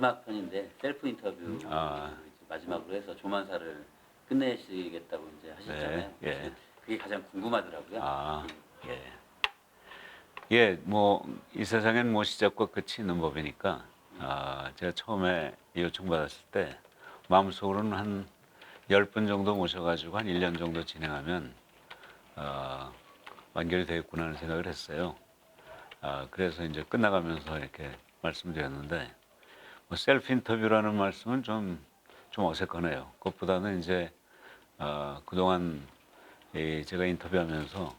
마지막 편인데 셀프 인터뷰 마지막으로 해서 조만사를 끝내시겠다고 이제 하셨잖아요. 네, 예. 그게 가장 궁금하더라고요. 예. 예, 뭐 이 세상엔 뭐 시작과 끝이 있는 법이니까 제가 처음에 이 요청 받았을 때 마음속으로는 한 10분 정도 모셔가지고 한 1년 정도 진행하면 완결이 되겠구나 하는 생각을 했어요. 그래서 이제 끝나가면서 이렇게 말씀드렸는데 뭐 셀프 인터뷰라는 말씀은 좀 어색하네요. 그것보다는 이제 그동안 제가 인터뷰하면서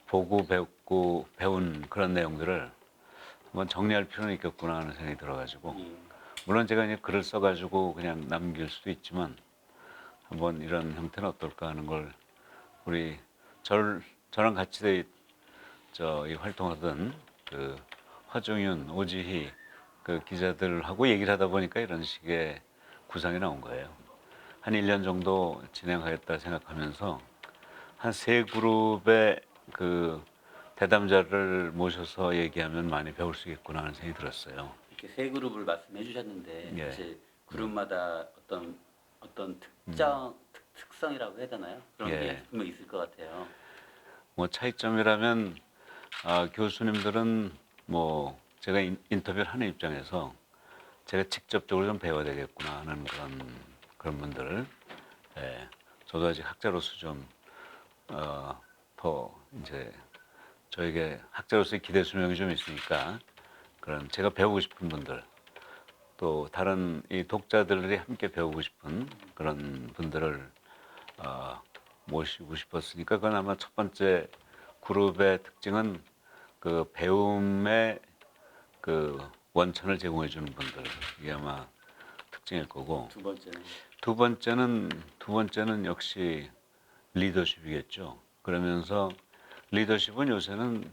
보고 배웠고 배운 그런 내용들을 한번 정리할 필요는 있겠구나 하는 생각이 들어가지고 물론 제가 이제 글을 써가지고 그냥 남길 수도 있지만 한번 이런 형태는 어떨까 하는 걸 우리 저랑 같이 이 활동하던 그 화종윤, 오지희 그 기자들하고 얘기를 하다 보니까 이런 식의 구상이 나온 거예요. 한 1년 정도 진행하겠다 생각하면서 한 3그룹의 그 대담자를 모셔서 얘기하면 많이 배울 수 있겠구나 하는 생각이 들었어요. 이렇게 세 그룹을 말씀해 주셨는데 예. 사실 그룹마다 어떤 특성이라고 해야 되나요? 그런 예. 게 분명 있을 것 같아요. 뭐 차이점이라면 교수님들은 뭐 제가 인터뷰를 하는 입장에서 제가 직접적으로 좀 배워야 되겠구나 하는 그런 분들. 예. 저도 아직 학자로서 좀 더 이제 저에게 학자로서의 기대 수명이 좀 있으니까 그런 제가 배우고 싶은 분들 또 다른 이 독자들이 함께 배우고 싶은 그런 분들을 모시고 싶었으니까 그건 아마 첫 번째 그룹의 특징은 그 배움의 그 원천을 제공해 주는 분들 이게 아마 특징일 거고 두 번째는 역시 리더십이겠죠. 그러면서 리더십은 요새는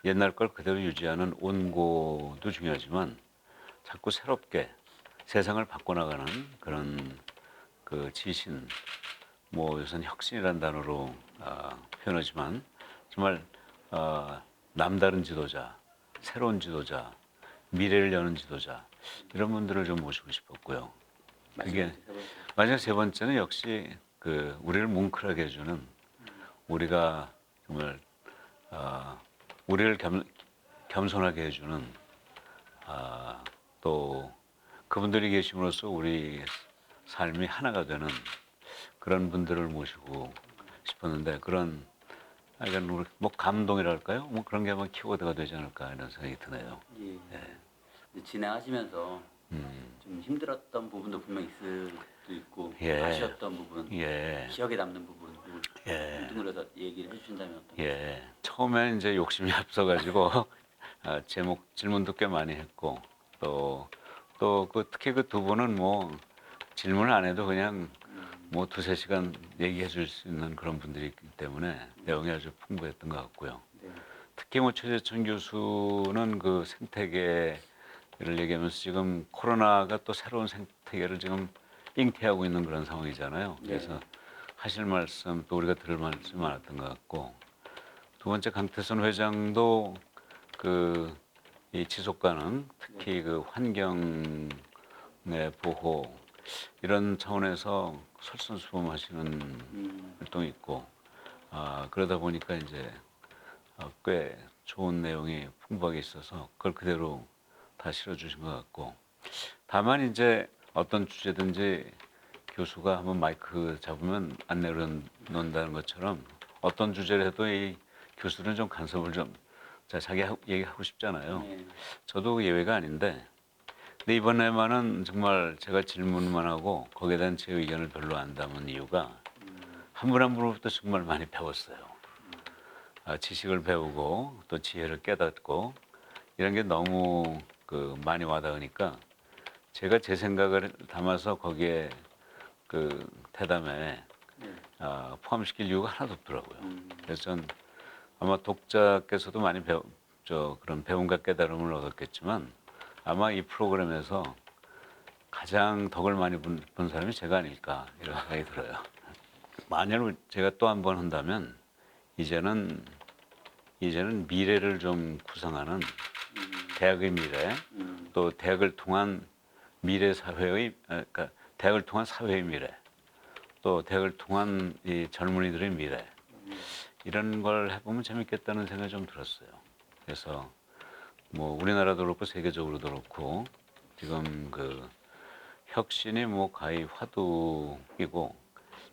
옛날 걸 그대로 유지하는 온고도 중요하지만 자꾸 새롭게 세상을 바꿔나가는 그런 그 지신, 뭐 요새는 혁신이라는 단어로 표현하지만 정말 남다른 지도자, 새로운 지도자, 미래를 여는 지도자 이런 분들을 좀 모시고 싶었고요. 그게 마지막 세 번째는 역시 그 우리를 뭉클하게 해주는 우리가 정말 우리를 겸손하게 해주는 또 그분들이 계심으로써 우리 삶이 하나가 되는 그런 분들을 모시고 싶었는데 그런 약간 뭐 감동이랄까요? 뭐 그런 게 아마 키워드가 되지 않을까 이런 생각이 드네요. 예. 진행하시면서 좀 힘들었던 부분도 분명 있을 수도 있고 아쉬웠던 부분, 기억에 남는 부분 뭉뚱그려서 얘기를 해주신다면 어떨까요? 처음에 이제 욕심이 앞서가지고 제목 질문도 꽤 많이 했고 또 특히 그 두 분은 뭐 질문을 안 해도 그냥 뭐 2-3시간 얘기해 줄 수 있는 그런 분들이기 때문에 내용이 아주 풍부했던 것 같고요. 특히 뭐 최재천 교수는 그 생태계를 얘기하면서 지금 코로나가 또 새로운 생태계를 지금 잉태하고 있는 그런 상황이잖아요. 그래서 하실 말씀 또 우리가 들을 말씀 많았던 것 같고 두 번째 강태선 회장도 그 이 지속 가능 특히 그 환경의 보호 이런 차원에서 솔선수범하시는 활동이 있고 그러다 보니까 이제 꽤 좋은 내용이 풍부하게 있어서 그걸 그대로 다 실어주신 것 같고 다만 이제 어떤 주제든지 교수가 한번 마이크 잡으면 안 내려놓는다는 것처럼 어떤 주제를 해도 이 교수는 좀 간섭을 좀 자기 얘기하고 싶잖아요. 저도 예외가 아닌데 근데 이번에만은 정말 제가 질문만 하고 거기에 대한 제 의견을 별로 안 담은 이유가 한 분 한 분으로부터 정말 많이 배웠어요. 지식을 배우고 또 지혜를 깨닫고 이런 게 너무 그 많이 와닿으니까 제가 제 생각을 담아서 거기에 그 대담에 포함시킬 이유가 하나도 없더라고요. 그래서 전 아마 독자께서도 많이 그런 배움과 깨달음을 얻었겠지만 아마 이 프로그램에서 가장 덕을 많이 본 사람이 제가 아닐까 이런 생각이 들어요. 만약 제가 또 한 번 한다면 이제는 미래를 좀 구상하는 대학의 미래 또 대학을 통한 미래 사회의 그러니까 대학을 통한 사회의 미래, 또 대학을 통한 이 젊은이들의 미래 이런 걸 해보면 재밌겠다는 생각이 좀 들었어요. 그래서 뭐 우리나라도 그렇고 세계적으로도 그렇고 지금 그 혁신이 뭐 가히 화두이고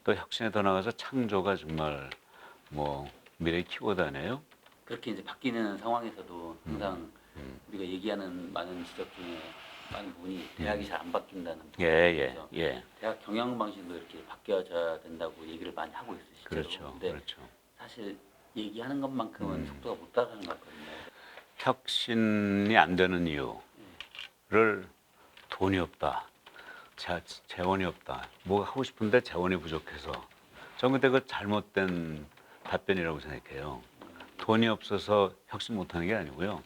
또 혁신에 더 나가서 창조가 정말 뭐 미래의 키워드 아니에요? 그렇게 이제 바뀌는 상황에서도 항상 우리가 얘기하는 많은 지적 중에 많은 부분이 대학이 잘 안 바뀐다는 부분. 그래서 대학 경영 방식도 이렇게 바뀌어져야 된다고 얘기를 많이 하고 있어요. 실제로. 그렇죠. 근데 그렇죠. 사실 얘기하는 것만큼은 속도가 못 따라가는 것 같거든요. 혁신이 안 되는 이유를 돈이 없다, 재원이 없다, 뭐 하고 싶은데 재원이 부족해서. 저는 근데 그 잘못된 답변이라고 생각해요. 돈이 없어서 혁신 못하는 게 아니고요.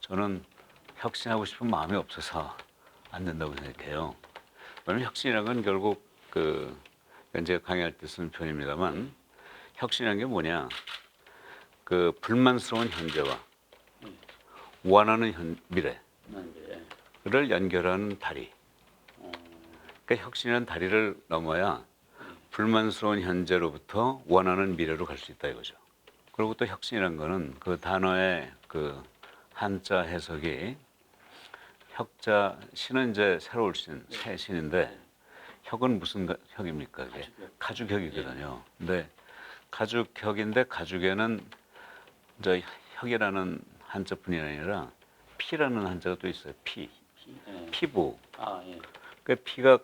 저는 혁신하고 싶은 마음이 없어서 안 된다고 생각해요. 왜냐면 혁신이라는 건 결국 그 제가 강의할 때 쓰는 표현입니다만 혁신이라는 게 뭐냐? 그 불만스러운 현재와 원하는 미래를 연결하는 다리. 그러니까 혁신이라는 다리를 넘어야 불만스러운 현재로부터 원하는 미래로 갈 수 있다 이거죠. 그리고 또 혁신이라는 거는 그 단어의 그 한자 해석이 혁자 신은 이제 새로울 신, 새 신인데 혁은 무슨 혁입니까? 그게 가죽혁이거든요. 근데 가죽혁인데 가죽에는 이제 혁이라는 한자뿐이 아니라 피라는 한자가 또 있어요. 피부. 그 피가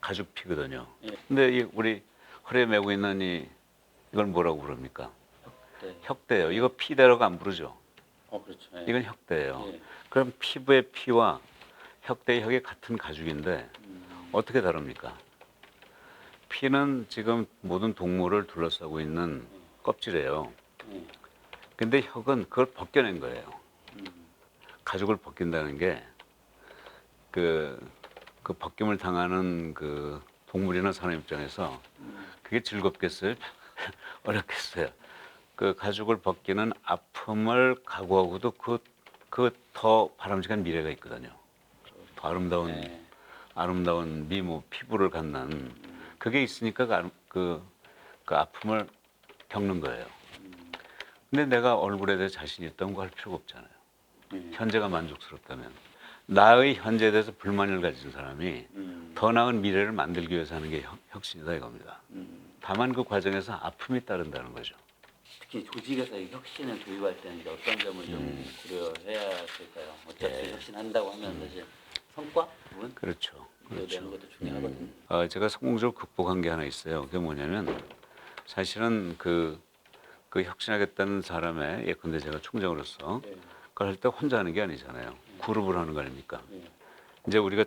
가죽 피거든요. 근데 이 우리 허리에 메고 있는 이걸 뭐라고 부릅니까? 혁대예요. 이거 피대라고 안 부르죠. 그렇죠. 이건 혁대예요. 그럼 피부의 피와 혁대의 혁이 같은 가죽인데 어떻게 다릅니까? 피는 지금 모든 동물을 둘러싸고 있는 껍질이에요. 근데 혁은 그걸 벗겨낸 거예요. 가죽을 벗긴다는 게 그 벗김을 당하는 그 동물이나 사람 입장에서 그게 즐겁겠어요? 어렵겠어요? 그 가죽을 벗기는 아픔을 각오하고도 그 더 바람직한 미래가 있거든요. 더 아름다운 미모, 피부를 갖는 그게 있으니까 그 아픔을 겪는 거예요. 근데 내가 얼굴에 대해 자신이 있다는 거 할 필요가 없잖아요. 현재가 만족스럽다면. 나의 현재에 대해서 불만을 가진 사람이 더 나은 미래를 만들기 위해서 하는 게 혁신이다 이겁니다. 다만 그 과정에서 아픔이 따른다는 거죠. 특히 조직에서 이 혁신을 도입할 때는 이제 어떤 점을 좀 고려해야 될까요? 어차피 혁신한다고 하면 사실 성과 부분 그렇죠. 내는 것도 중요하거든요. 제가 성공적으로 극복한 게 하나 있어요. 그게 뭐냐면 사실은 그 혁신하겠다는 사람의 예컨대 제가 총장으로서 그걸 할 때 혼자 하는 게 아니잖아요. 그룹을 하는 거 아닙니까? 이제 우리가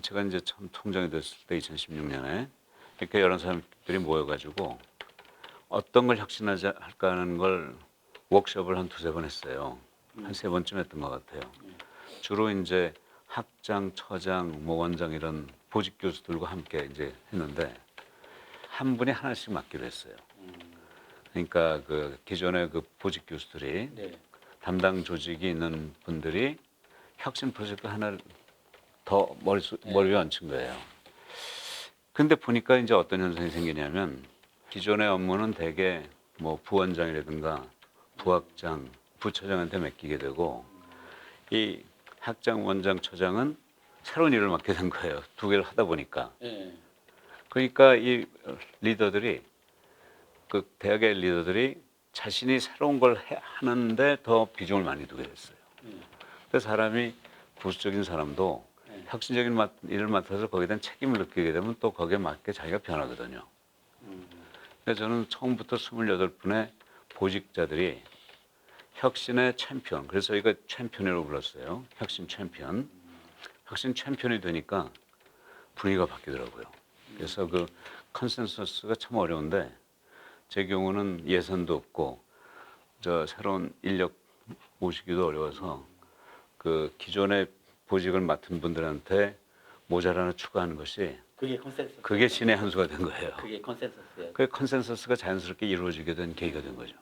제가 이제 처음 총장이 됐을 때 2016년에 이렇게 여러 사람들이 모여가지고 어떤 걸 혁신하자 할까 하는 걸 워크숍을 한 두세 번 했어요. 한 세 번쯤 했던 것 같아요. 주로 이제 학장, 처장, 뭐 원장 이런 보직 교수들과 함께 이제 했는데 한 분이 하나씩 맡기로 했어요. 그러니까 그 기존의 그 보직 교수들이 담당 조직이 있는 분들이 혁신 프로젝트 하나를 더 머리 위에 얹힌 거예요. 근데 보니까 이제 어떤 현상이 생기냐면 기존의 업무는 대개 뭐 부원장이라든가 부학장, 부처장한테 맡기게 되고 이 학장, 원장, 처장은 새로운 일을 맡게 된 거예요. 두 개를 하다 보니까. 그러니까 이 리더들이 그 대학의 리더들이 자신이 새로운 걸 하는데 더 비중을 많이 두게 됐어요. 근데 사람이 보수적인 사람도 혁신적인 일을 맡아서 거기에 대한 책임을 느끼게 되면 또 거기에 맞게 자기가 변하거든요. 그래서 저는 처음부터 28분의 보직자들이 혁신의 챔피언, 그래서 저희가 챔피언이라고 불렀어요. 혁신 챔피언. 혁신 챔피언이 되니까 분위기가 바뀌더라고요. 그래서 그 컨센서스가 참 어려운데 제 경우는 예산도 없고 저 새로운 인력 모시기도 어려워서 그 기존의 보직을 맡은 분들한테 모자를 하나 추가하는 것이 그게 신의 한 수가 된 거예요. 그게 컨센서스예요. 그 컨센서스가 자연스럽게 이루어지게 된 계기가 된 거죠.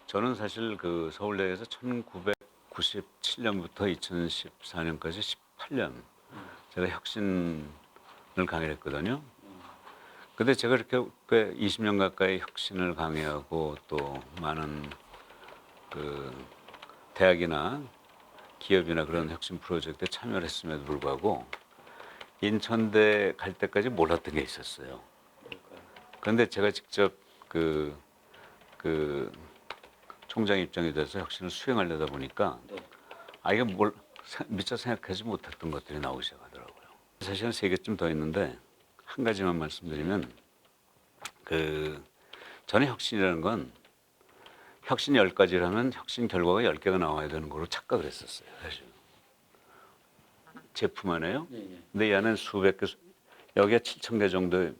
저는 사실 그 서울대에서 1997년부터 2014년까지 18년 제가 혁신을 강의를 했거든요. 근데 제가 이렇게 꽤 20년 가까이 혁신을 강의하고 또 많은 그 대학이나 기업이나 그런 혁신 프로젝트에 참여를 했음에도 불구하고 인천대 갈 때까지 몰랐던 게 있었어요. 그런데 제가 직접 그 총장 입장이 돼서 혁신을 수행하려다 보니까 이게 미처 생각하지 못했던 것들이 나오기 시작하더라고요. 사실은 3개쯤 더 있는데 한 가지만 말씀드리면 저는 혁신이라는 건 혁신 10가지라면 혁신 결과가 10개가 나와야 되는 걸로 착각을 했었어요. 사실. 제품 안에요. 근데 이 안에 수백 개, 여기에 7,000개 정도의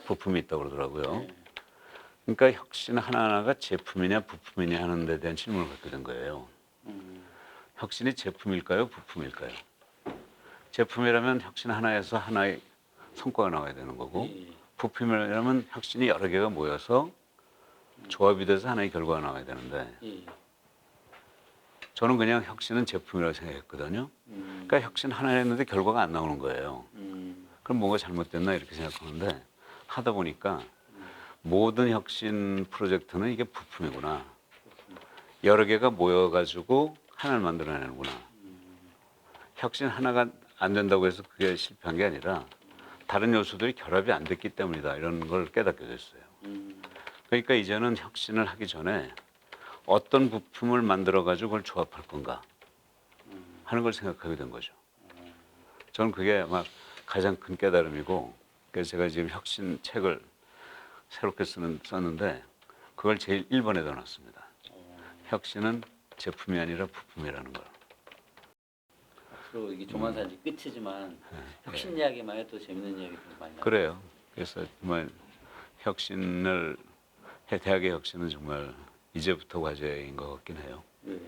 부품이 있다고 그러더라고요. 그러니까 혁신 하나하나가 제품이냐 부품이냐 하는 데 대한 질문을 갖게 된 거예요. 혁신이 제품일까요? 부품일까요? 제품이라면 혁신 하나에서 하나의 성과가 나와야 되는 거고 부품이라면 혁신이 여러 개가 모여서 조합이 돼서 하나의 결과가 나와야 되는데 저는 그냥 혁신은 제품이라고 생각했거든요. 그러니까 혁신 하나 했는데 결과가 안 나오는 거예요. 그럼 뭔가 잘못됐나 이렇게 생각하는데 하다 보니까 모든 혁신 프로젝트는 이게 부품이구나. 여러 개가 모여가지고 하나를 만들어내는구나. 혁신 하나가 안 된다고 해서 그게 실패한 게 아니라 다른 요소들이 결합이 안 됐기 때문이다. 이런 걸 깨닫게 됐어요. 그러니까 이제는 혁신을 하기 전에 어떤 부품을 만들어가지고 그걸 조합할 건가 하는 걸 생각하게 된 거죠. 저는 그게 아마 가장 큰 깨달음이고 그래서 제가 지금 혁신 책을 새롭게 썼는데 그걸 제일 1번에다 놨습니다. 혁신은 제품이 아니라 부품이라는 걸. 앞으로 이게 조만사 이제 끝이지만 혁신 이야기만 해도 재밌는 이야기들 많이 나와요. 그래요. 그래서 정말 혁신을 대학의 혁신은 정말 이제부터 과제인 것 같긴 해요. 네.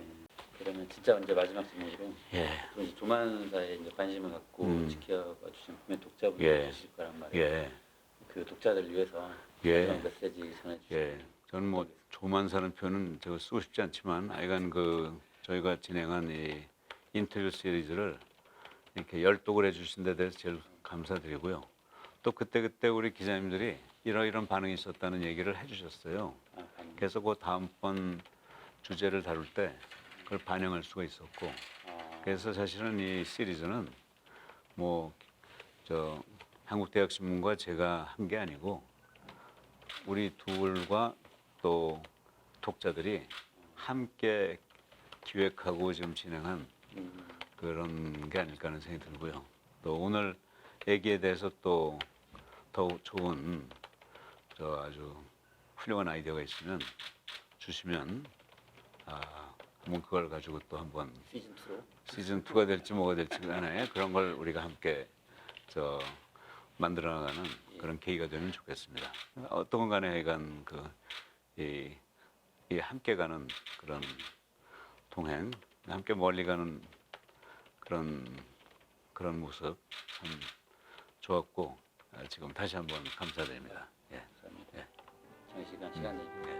그러면 진짜 이제 마지막 질문으로 예. 이제 조만사에 이제 관심을 갖고 지켜봐 주신 분명 독자분들 예. 계실 거란 말이에요. 예. 그 독자들 위해서 예. 마지막 메시지 전해주시면. 예. 저는 뭐 조만사는 표현은 제가 쓰고 싶지 않지만 하여간 저희가 진행한 이 인터뷰 시리즈를 이렇게 열독을 해주신 데 대해서 제일 감사드리고요. 또 그때 우리 기자님들이 이런 반응이 있었다는 얘기를 해주셨어요. 그래서 그 다음번 주제를 다룰 때 그걸 반영할 수가 있었고, 그래서 사실은 이 시리즈는 뭐 한국대학신문과 제가 한 게 아니고 우리 둘과 또 독자들이 함께 기획하고 지금 진행한 그런 게 아닐까 하는 생각이 들고요. 또 오늘 얘기에 대해서 또 더욱 좋은 아주 훌륭한 아이디어가 있으면 주시면 한번 그걸 가지고 또 한번 시즌 2가 될지 뭐가 될지 간에 그런 걸 우리가 함께 만들어 나가는 그런 계기가 되면 좋겠습니다. 어떤 건 간에 하여간 이 함께 가는 그런 동행, 함께 멀리 가는 그런 모습 참 좋았고 지금 다시 한번 감사드립니다. 예. 감사합니다. 장시간 시간 내주셔서.